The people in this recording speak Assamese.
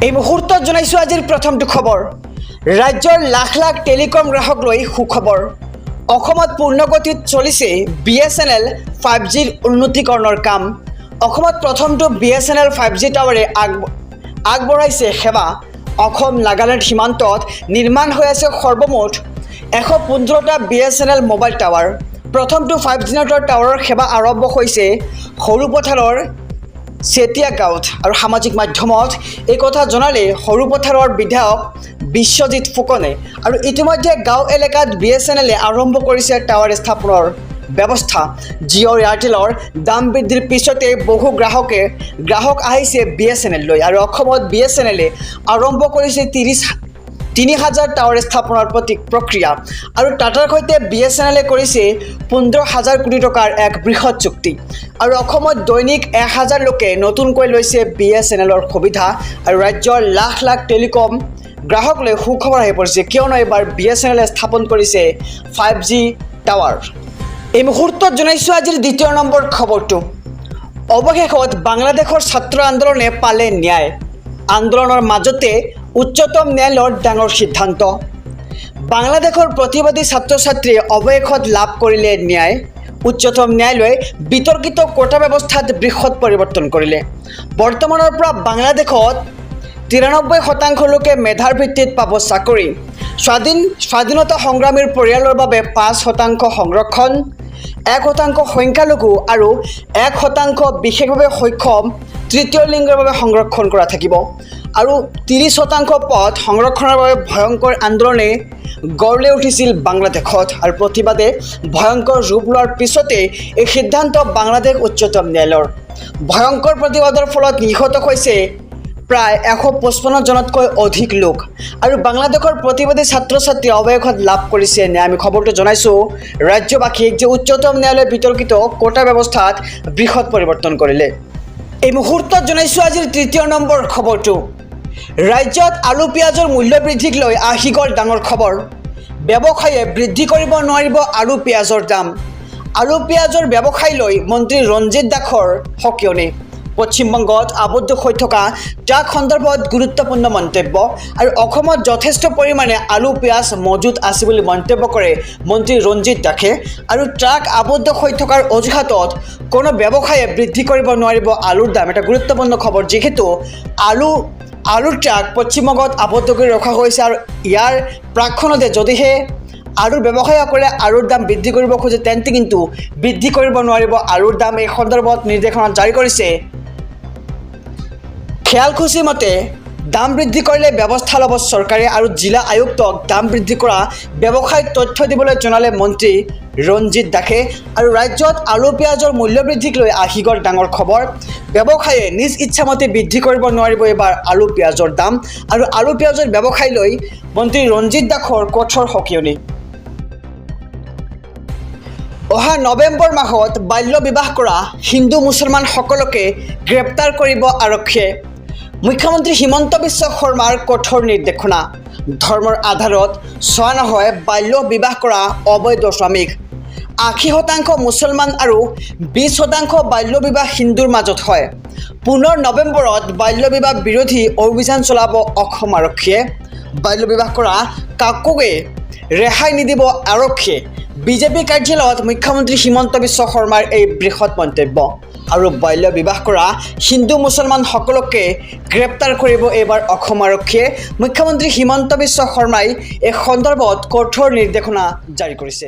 এই মুহূৰ্তত জনাইছো আজিৰ প্ৰথমটো খবৰ। ৰাজ্যৰ লাখ লাখ টেলিকম গ্ৰাহক লৈ সুখবৰ। অসমত পূৰ্ণগতিত চলিছে BSNL 5Gৰ উন্নতিকৰণৰ কাম। অসমত প্ৰথমটো BSNL 5G টাৱাৰে আগবঢ়াইছে সেৱা। অসম নাগালেণ্ড সীমান্তত নিৰ্মাণ হৈ আছে সৰ্বমুঠ 115টা BSNL মোবাইল টাৱাৰ। প্ৰথমটো 5G নেটৱৰ্ক টাৱাৰৰ সেৱা আৰম্ভ হৈছে সৰুপথাৰৰ চেতিয়া গাঁৱত। আৰু সামাজিক মাধ্যমত এই কথা জনালে সৰুপথাৰৰ বিধায়ক বিশ্বজিৎ ফুকনে। আৰু ইতিমধ্যে গাঁও এলেকাত BSNLে আৰম্ভ কৰিছে টাৱাৰ স্থাপনৰ ব্যৱস্থা। জিঅ' এয়াৰটেলৰ দাম বৃদ্ধিৰ পিছতে বহু গ্ৰাহক আহিছে BSNL লৈ। আৰু অসমত BSNLে আৰম্ভ কৰিছে 3,000 টাৱাৰ স্থাপনৰ প্ৰক্ৰিয়া। আৰু টাটাৰ সৈতে BSNLে কৰিছে 15,000 কোটি টকাৰ এক বৃহৎ চুক্তি। আৰু অসমত দৈনিক 1,000 লোকে নতুনকৈ লৈছে BSNLৰ সুবিধা। আৰু ৰাজ্যৰ লাখ লাখ টেলিকম গ্ৰাহক লৈ সুখবৰ আহি পৰিছে, কিয়নো এইবাৰ BSNLে স্থাপন কৰিছে 5G টাৱাৰ। এই মুহূৰ্তত জনাইছো আজিৰ দ্বিতীয় নম্বৰ খবৰটো। অৱশেষত বাংলাদেশৰ ছাত্ৰ আন্দোলনে পালে ন্যায়। আন্দোলনৰ মাজতে উচ্চতম ন্যায়ালয়ৰ ডাঙৰ সিদ্ধান্ত। বাংলাদেশৰ প্ৰতিবাদী ছাত্ৰ ছাত্ৰীয়ে অৱশেষত লাভ কৰিলে ন্যায়। উচ্চতম ন্যায়ালয়ে বিতৰ্কিত কোটা ব্যৱস্থাত বৃহৎ পৰিৱৰ্তন কৰিলে। বৰ্তমানৰ পৰা বাংলাদেশত 93% লোকে মেধাৰ ভিত্তিত পাব চাকৰি। স্বাধীনতা সংগ্ৰামীৰ পৰিয়ালৰ বাবে 5% সংৰক্ষণ, 1% সংখ্যালঘু আৰু 1% বিশেষভাৱে সক্ষম তৃতীয় লিংগৰ বাবে সংৰক্ষণ কৰা থাকিব। আৰু 30% পদ সংৰক্ষণৰ বাবে ভয়ংকৰ আন্দোলনে গঢ় লৈ উঠিছিল বাংলাদেশত। আৰু প্ৰতিবাদে ভয়ংকৰ ৰূপ লোৱাৰ পিছতে এই সিদ্ধান্ত বাংলাদেশ উচ্চতম ন্যায়ালয়ৰ। ভয়ংকৰ প্ৰতিবাদৰ ফলত নিহত হৈছে প্ৰায় 155 জনতকৈ অধিক লোক। আৰু বাংলাদেশৰ প্ৰতিবাদী ছাত্ৰ ছাত্ৰীয়ে অৱশেষত লাভ কৰিছে ন্যায়। আমি খবৰটো জনাইছোঁ ৰাজ্যবাসীক যে উচ্চতম ন্যায়ালয়ে বিতৰ্কিত কোটা ব্যৱস্থাত বৃহৎ পৰিৱৰ্তন কৰিলে। এই মুহূৰ্তত জনাইছোঁ আজিৰ তৃতীয় নম্বৰ খবৰটো। ৰাজ্যত আলু পিঁয়াজৰ মূল্য বৃদ্ধিক লৈ আহি গ'ল ডাঙৰ খবৰ। ব্যৱসায়ীয়ে বৃদ্ধি কৰিব নোৱাৰিব আলু পিঁয়াজৰ দাম। আলু পিঁয়াজৰ ব্যৱসায় লৈ মন্ত্ৰী ৰঞ্জিত দাসৰ সকিয়নি। পশ্চিমবংগত আবদ্ধ হৈ থকা ট্ৰাক সন্দৰ্ভত গুৰুত্বপূৰ্ণ মন্তব্য। আৰু অসমত যথেষ্ট পৰিমাণে আলু পিঁয়াজ মজুত আছে বুলি মন্তব্য কৰে মন্ত্ৰী ৰঞ্জিত দাসে। আৰু ট্ৰাক আবদ্ধ হৈ থকাৰ অজুহাতত কোনো ব্যৱসায়ীয়ে বৃদ্ধি কৰিব নোৱাৰিব আলুৰ দাম। এটা গুৰুত্বপূৰ্ণ খবৰ, যিহেতু আলুৰ ট্ৰাক পশ্চিমবংগত আবদ্ধ কৰি ৰখা হৈছে। আৰু ইয়াৰ প্ৰাক্ষণতে যদিহে আলুৰ ব্যৱসায়ীসকলে আলুৰ দাম বৃদ্ধি কৰিব খোজে, তেন্তে কিন্তু বৃদ্ধি কৰিব নোৱাৰিব আলুৰ দাম। এই সন্দৰ্ভত নিৰ্দেশনা জাৰি কৰিছে। খেয়ালখুচি মতে দাম বৃদ্ধি কৰিলে ব্যৱস্থা ল'ব চৰকাৰে। আৰু জিলা আয়ুক্তক দাম বৃদ্ধি কৰা ব্যৱসায়ীক তথ্য দিবলৈ জনালে মন্ত্ৰী ৰঞ্জিত দাসে। আৰু ৰাজ্যত আলু পিঁয়াজৰ মূল্য বৃদ্ধিক লৈ আহি গ'ল ডাঙৰ খবৰ। ব্যৱসায়ীয়ে নিজ ইচ্ছামতে বৃদ্ধি কৰিব নোৱাৰিব এইবাৰ আলু পিঁয়াজৰ দাম। আৰু আলু পিঁয়াজৰ ব্যৱসায় লৈ মন্ত্ৰী ৰঞ্জিত দাসৰ কঠোৰ সকিয়নি। অহা নৱেম্বৰ মাহত বাল্য বিবাহ কৰা হিন্দু মুছলমান সকলোকে গ্ৰেপ্তাৰ কৰিব আৰক্ষীয়ে। মুখ্যমন্ত্ৰী হিমন্ত বিশ্ব শৰ্মাৰ কঠোৰ নিৰ্দেশনা। ধৰ্মৰ আধাৰত চোৱা নহয় বাল্য বিবাহ কৰা অবৈধ শ্ৰমিক। 80% মুছলমান আৰু 20% বাল্য বিবাহ হিন্দুৰ মাজত হয়। পুনৰ নৱেম্বৰত বাল্য বিবাহ বিৰোধী অভিযান চলাব অসম আৰক্ষীয়ে। বাল্য বিবাহ কৰা কাকোকে ৰেহাই নিদিব আৰক্ষীয়ে। বিজেপি কাৰ্যালয়ত মুখ্যমন্ত্ৰী হিমন্ত বিশ্ব শৰ্মাৰ এই বৃহৎ মন্তব্য। আৰু বাল্য বিবাহ কৰা হিন্দু মুছলমান সকলোকে গ্ৰেপ্তাৰ কৰিব এইবাৰ অসম আৰক্ষীয়ে। মুখ্যমন্ত্ৰী হিমন্ত বিশ্ব শৰ্মাই এই সন্দৰ্ভত কঠোৰ নিৰ্দেশনা জাৰি কৰিছে।